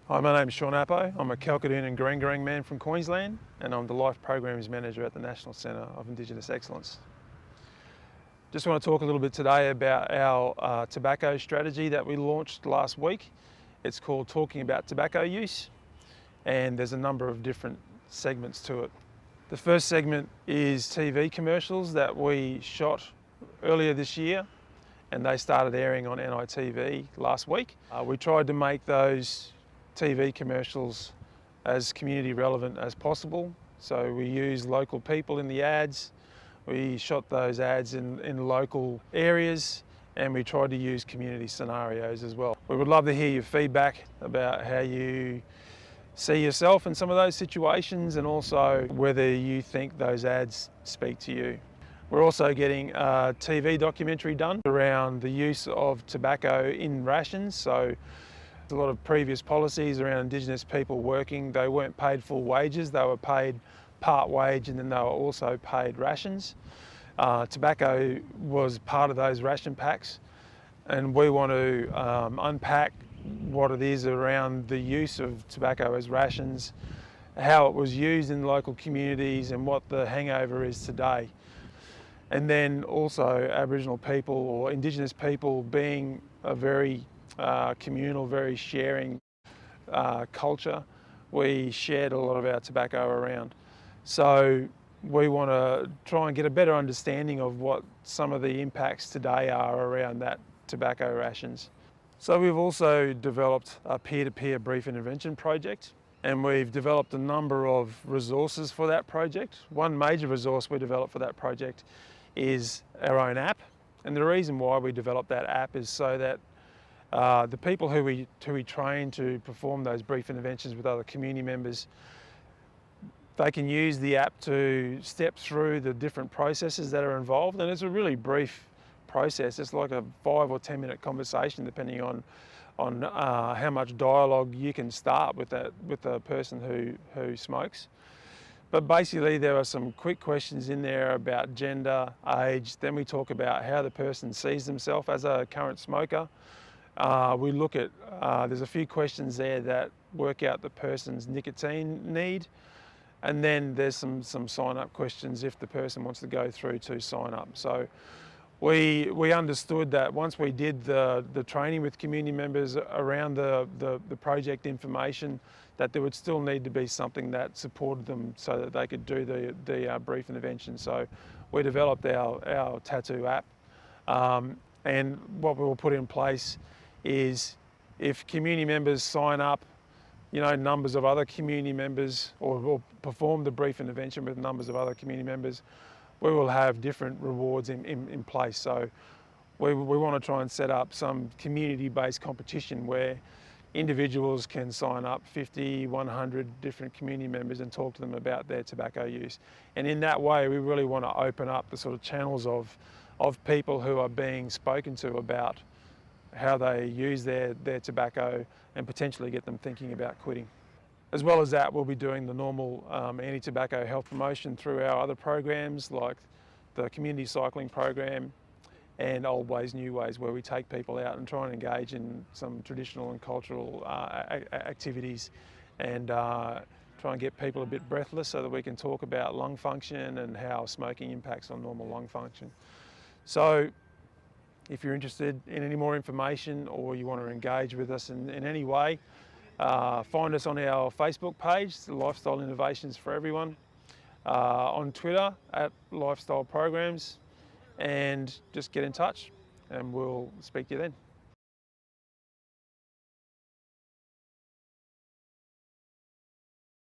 Hi, my name is Appoo. I'm a Calcadoon and Garang man from Queensland, and I'm the Life Programs Manager at the National Centre of Indigenous Excellence. Just want to talk a little bit today about our tobacco strategy that we launched last week. It's called Talking About Tobacco Use, and there's a number of different segments to it. The first segment is TV commercials that we shot earlier this year, and they started airing on NITV last week. We tried to make those TV commercials as community relevant as possible. So we used local people in the ads, we shot those ads in local areas, and we tried to use community scenarios as well. We would love to hear your feedback about how you see yourself in some of those situations, and also whether you think those ads speak to you. We're also getting a TV documentary done around the use of tobacco in rations. So a lot of previous policies around Indigenous people working, they weren't paid full wages, they were paid part wage, and then they were also paid rations. Tobacco was part of those ration packs, and we want to unpack what it is around the use of tobacco as rations, how it was used in local communities, and what the hangover is today. And then also Aboriginal people or Indigenous people being a very communal, very sharing culture. We shared a lot of our tobacco around. So we want to try and get a better understanding of what some of the impacts today are around that tobacco rations. So we've also developed a peer-to-peer brief intervention project, and we've developed a number of resources for that project. One major resource we developed for that project is our own app. And the reason why we developed that app is so that the people who we train to perform those brief interventions with other community members, they can use the app to step through the different processes that are involved. And it's a really brief process. It's like a 5 or 10 minute conversation, depending on how much dialogue you can start with the person who smokes. But basically there are some quick questions in there about gender, age. Then we talk about how the person sees themselves as a current smoker. We look at, there's a few questions there that work out the person's nicotine need. And then there's some sign-up questions if the person wants to go through to sign up. So we understood that once we did the training with community members around the project information, that there would still need to be something that supported them so that they could do the brief intervention. So we developed our tattoo app. And what we will put in place is, if community members sign up, numbers of other community members, or perform the brief intervention with numbers of other community members, we will have different rewards in place. So we want to try and set up some community-based competition where individuals can sign up 50, 100 different community members and talk to them about their tobacco use. And in that way, we really want to open up the sort of channels of people who are being spoken to about how they use their tobacco, and potentially get them thinking about quitting. As well as that, we'll be doing the normal anti-tobacco health promotion through our other programs, like the community cycling program and Old Ways, New Ways, where we take people out and try and engage in some traditional and cultural activities, and try and get people a bit breathless so that we can talk about lung function and how smoking impacts on normal lung function. So if you're interested in any more information, or you want to engage with us in any way, find us on our Facebook page, Lifestyle Innovations for Everyone, on Twitter at Lifestyle Programs, and just get in touch and we'll speak to you then.